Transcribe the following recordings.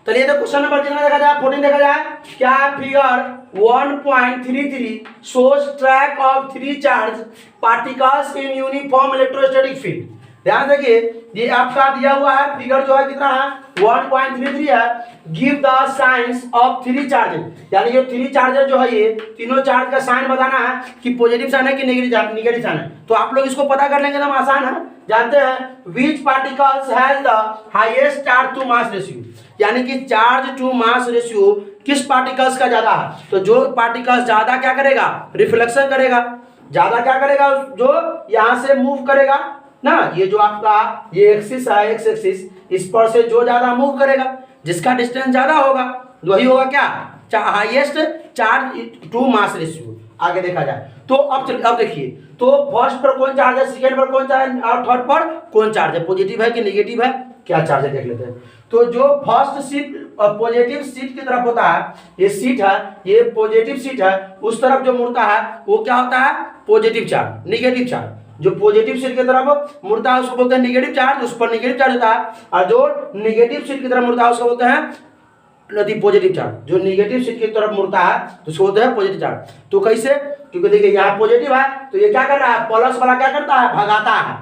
चलिए तो question number कितना देखा जाए, 14 देखा जाए। क्या figure 1.33 shows track of 3 charge particles in uniform electrostatic field। ध्यान देखिए, ये आपका दिया हुआ है फिगर जो है कितना है 1.33 है। Give the science of 3 charges, यानी ये 3 चार्जेस जो है ये तीनों चार्ज का साइन बताना है कि पॉजिटिव साइन है कि नेगेटिव साइन है। तो आप लोग इसको पता कर लेंगे, एकदम आसान है। जानते हैं which particles has the highest charge to mass ratio, यानी कि चार्ज टू मास रेशियो किस पार्टिकल्स का ज्यादा है। तो जो पार्टिकल्स ज्यादा क्या करेगा, रिफ्लेक्शन करेगा, ज्यादा क्या करेगा, जो यहां से मूव करेगा ना, ये जो आपका ये एक्सिस है एक्स एक्सिस, इस पर से जो ज्यादा मूव करेगा, जिसका डिस्टेंस ज्यादा होगा वही होगा क्या highest charge to mass ratio. आगे देखा जाए तो अब देखिए, तो फर्स्ट पर कौन चार्ज है, सेकंड पर कौन चार्ज है और थर्ड पर कौन चार्ज है, पॉजिटिव है कि नेगेटिव है, क्या चार्ज है देख लेते हैं। तो जो फर्स्ट सीट पॉजिटिव सीट की तरफ होता है, ये सीट है, ये पॉजिटिव सीट है, उस तरफ जो मुड़ता है वो क्या होता है, पॉजिटिव चार्ज। नेगेटिव चार्ज जो पॉजिटिव सीट की तरफ मुड़ता है उसको बोलते हैं नेगेटिव चार्ज, उस पर नेगेटिव चार्ज होता है। और जो नेगेटिव सीट की तरफ मुड़ता है उसको बोलते हैं पॉजिटिव चार्ज। जो नेगेटिव सीट की तरफ मुड़ता है तो उसको बोलते हैं पॉजिटिव चार्ज। तो कैसे, क्योंकि देखिए यहाँ पॉजिटिव है तो ये क्या कर रहा है, प्लस वाला क्या करता है, भगाता है।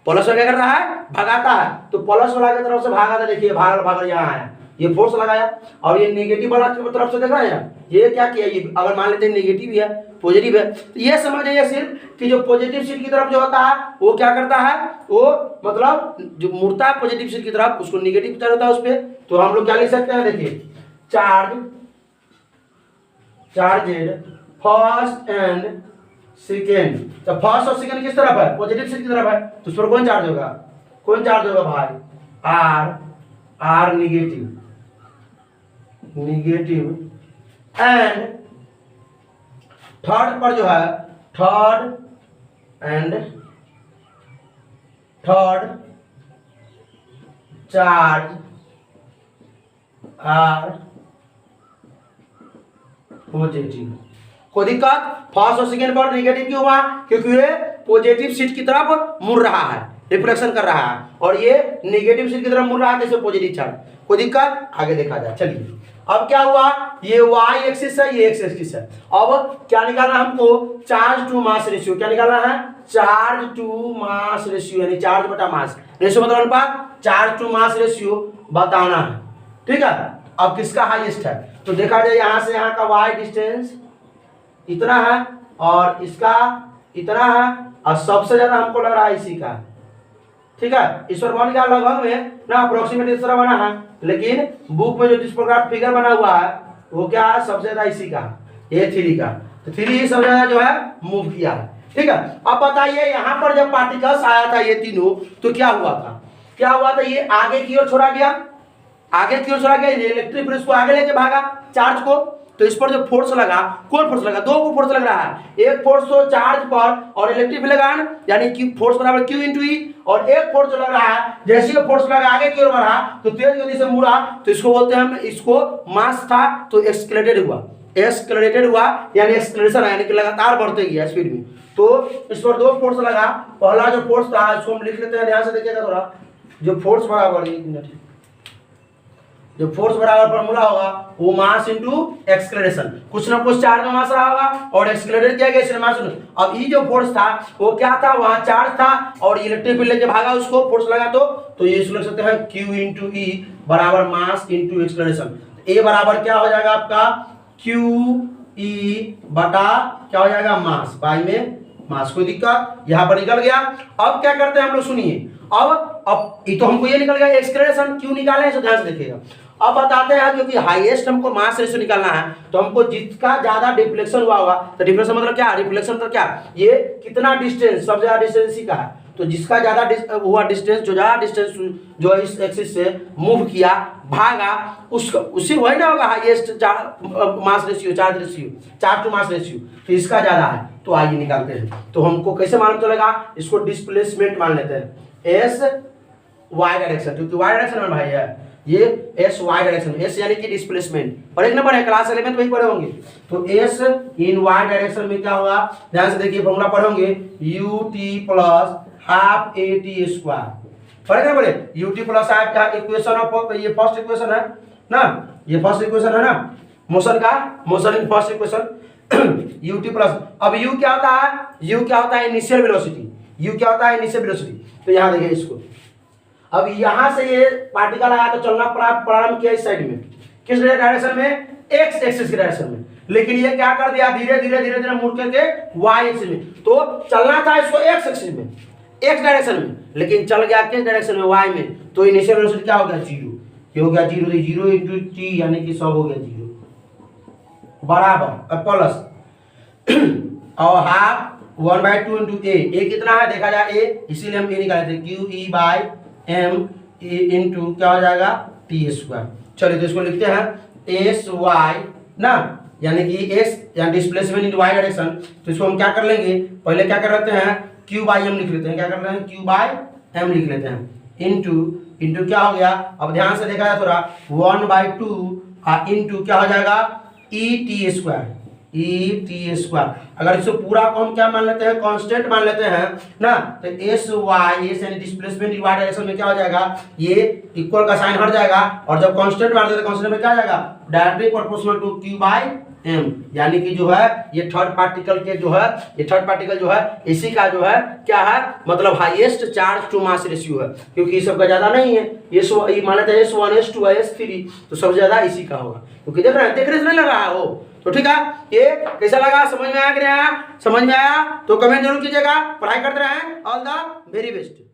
प्लस वाला क्या कर रहा है, भगाता है। तो प्लस वाला की तरफ से भागा था, देखिए भाग यहाँ है, ये फोर्स लगाया। और ये नेगेटिव वाला की तरफ से देख रहा है, ये क्या किया, ये अगर मान लेते हैं नेगेटिव है पॉजिटिव है, तो ये समझ जाइए सिर्फ कि जो पॉजिटिव सीट की तरफ जो होता है वो क्या करता है, वो मतलब जो मुड़ता है पॉजिटिव सीट की तरफ उसको नेगेटिव चार्ज होता है उस पर। तो हम लोग क्या लिख सकते हैं, देखिए चार्जेड फर्स्ट एंड सेकेंड। तो फर्स्ट और सेकेंड किस तरफ है, पॉजिटिव सीट की तरफ है, तो उस पर कौन चार्ज होगा, भाई आर नेगेटिव एंड थर्ड पर जो है थर्ड चार्ज आर पॉजिटिव। कोई दिक्कत, फर्स्ट और सेकेंड पर नेगेटिव क्यों हुआ, क्योंकि ये पॉजिटिव सीट की तरफ मुड़ रहा है, रिफ्लेक्शन कर रहा है, और ये नेगेटिव सीट की तरफ मुड़ रहा है जैसे पॉजिटिव चार्ज। कोई दिक्कत, आगे देखा जाए। चलिए अब क्या हुआ, ये y एक्सिस है, ये x एक्सिस है। अब क्या निकालना है हमको, चार्ज टू मास रेशियो। क्या निकालना है, चार्ज टू मास रेशियो, यानी चार्ज बटा मास रेशियो मतलब अनुपात, चार्ज टू मास रेशियो बताना है। ठीक है, अब किसका हाईएस्ट है, तो देखा जाए यहाँ से यहाँ का y डिस्टेंस इतना है और इसका इतना है, और सबसे ज्यादा हमको लग रहा है इसी का। ठीक है, इस पर बन गया लगभग में ना, अप्रोक्सीमेट इस तरह बना है, लेकिन बुक में जो जिस प्रकार फिगर बना हुआ है वो क्या है, सबसे ज्यादा इसी का, ये 3 का। तो 3 ही सबसे ज्यादा जो है मूव किया है। ठीक है, अब बताइए यहाँ पर जब पार्टिकल्स आया था ये तीनों, तो क्या हुआ था, ये आगे की ओर छोड़ा गया, इलेक्ट्रिक फील्ड को आगे लेके भागा चार्ज को। तो इस पर जो फोर्स लगा, कौन फोर्स लगा, 2 फोर्स लग रहा है, एक फोर्स तो चार्ज पर और इलेक्ट्रिक फील्ड लगा, यानी कि फोर्स बराबर Q × E, और एक फोर्स जो लग रहा है, जैसे ही फोर्स लगा आगे की ओर बढ़ा तो तेज गति से मुड़ा, तो इसको बोलते हैं हम, इसको मास था तो एक्सक्लेरेटेड हुआ, यानी एक्सक्लेरेशन है, यानी कि लगातार बढ़ते गया स्पीड में। तो इस पर 2 फोर्स लगा, पहला जो फोर्स था इसको हम लिख लेते हैं, ध्यान से देखिएगा थोड़ा, जो फोर्स बराबर, एक मिनट, जो फोर्स बराबर फॉर्मूला होगा वो मास इनटू एक्सेलरेशन, कुछ ना कुछ चार्ज में मास रहा होगा और एक्सेलरेट किया गया इसलिए मास। अब ये जो फोर्स था वो क्या था, वहां चार्ज था और इलेक्ट्रिक फील्ड लेके भागा, उसको फोर्स लगा तो ये लिख सकते हैं Q × E बराबर मास इनटू एक्सेलरेशन। ए बराबर क्या हो जाएगा आपका, QE बटा क्या हो जाएगा, मास, बाई में मास। कोई दिक्कत, यहां पर निकल गया। अब क्या करते हैं हम लोग, सुनिए, अब ये तो हमको ये निकल गया एक्सेलरेशन, क्यों निकाले हैं ध्यान से देखिएगा। अब बताते हैं, क्योंकि हाईएस्ट हमको मास रेशियो निकालना है, तो हमको जिसका ज्यादा डिफ्लेक्शन हुआ होगा, तो डिफ्लेक्शन मतलब क्या, रिफ्लेक्शन मतलब क्या, ये कितना डिस्टेंस, सबसे ज्यादा डिस्टेंस इसी का है, तो जिसका ज्यादा हुआ डिस्टेंस, जो ज्यादा डिस्टेंस जो इस एक्सिस से मूव किया, भागा, उसका उससे वही ना होगा highest mass ratio, charge to mass ratio, तो इसका ज्यादा है। तो आइए निकालते हैं, तो हमको कैसे मालूम चलेगा, इसको डिस्प्लेसमेंट मान लेते हैं, एस वाई डायरेक्शन, क्योंकि वाई डायरेक्शन में भाई है, ये एस वाई डायरेक्शन, एस यानी कि डिस्प्लेसमेंट, और एक नंबर है क्लास 11 वही पढ़े होंगे। तो एस इन वाई डायरेक्शन में क्या होगा, ध्यान से देखिए, फॉर्मूला पढ़े होंगे, ut plus half at square, पढ़े ना पढ़े, ut प्लस हाफ का इक्वेशन ऑफ, ये फर्स्ट इक्वेशन है, ना, ये फर्स्ट इक्वेशन है ना मोशन का, motion in first equation U T plus. अब यू क्या होता है, यू क्या होता है इनिशियल वेलोसिटी, यू क्या होता है इनिशियल वेलोसिटी। तो यहाँ देखिए इसको, अब यहाँ से ये पार्टिकल आया तो चलना प्रारंभ किया इस साइड में, किस डायरेक्शन में, एक्स एक्सिस की डायरेक्शन में, लेकिन ये क्या कर दिया, धीरे धीरे धीरे धीरे मुड़ करके वाई एक्सिस में। तो चलना था इसको एक्स एक्सिस में, एक्स डायरेक्शन में, लेकिन चल गया किस डायरेक्शन में, वाई में। तो इनिशियल वेलोसिटी क्या हो गया, जीरो। ये हो गया जीरो, तो जीरो इंटू टी यानी कि 100 हो गया जीरो बराबर प्लस और हाफ 1/2 इंटू ए कितना है देखा जाए ए, इसीलिए हम ए निकाले थे, Q E by M into क्या हो जाएगा टी स्क्वायर। चलिए तो इसको लिखते हैं एस वाई ना, यानी कि एस या डिस्प्लेसमेंट इन वाई डायरेक्शन। तो इसको हम क्या कर लेंगे, पहले क्या कर लेते हैं क्यू बाई एम लिख लेते हैं, क्या कर रहे हैं क्यू बाई एम लिख लेते हैं, इंटू क्या हो गया, अब ध्यान से देखा जाए थोड़ा 1/2 इंटू क्या हो जाएगा E T square, E T square. अगर इसको पूरा को हम क्या मान लेते हैं, कांस्टेंट मान लेते हैं ना, तो एस वाई, एस यानी डिस्प्लेसमेंट इन वाई डायरेक्शन में क्या हो जाएगा, ये इक्वल का साइन हट जाएगा, और जब कांस्टेंट मान देते हैं कांस्टेंट में क्या आ जाएगा, directly proportional to Q by M, यानी कि जो है ये थर्ड पार्टिकल के जो है, ये थर्ड पार्टिकल जो है इसी का जो है क्या है, मतलब highest charge to mass ratio है, क्योंकि सबका ज्यादा नहीं है, ये मान लेते हैं S1 S2 S3, तो सबसे ज्यादा इसी का होगा, क्योंकि देख रहे से नहीं लग रहा है वो। तो ठीक है, ये कैसा लगा, समझ में आया कि नहीं आया, समझ में आया तो कमेंट जरूर कीजिएगा, पढ़ाई करते रहें, ऑल द वेरी बेस्ट।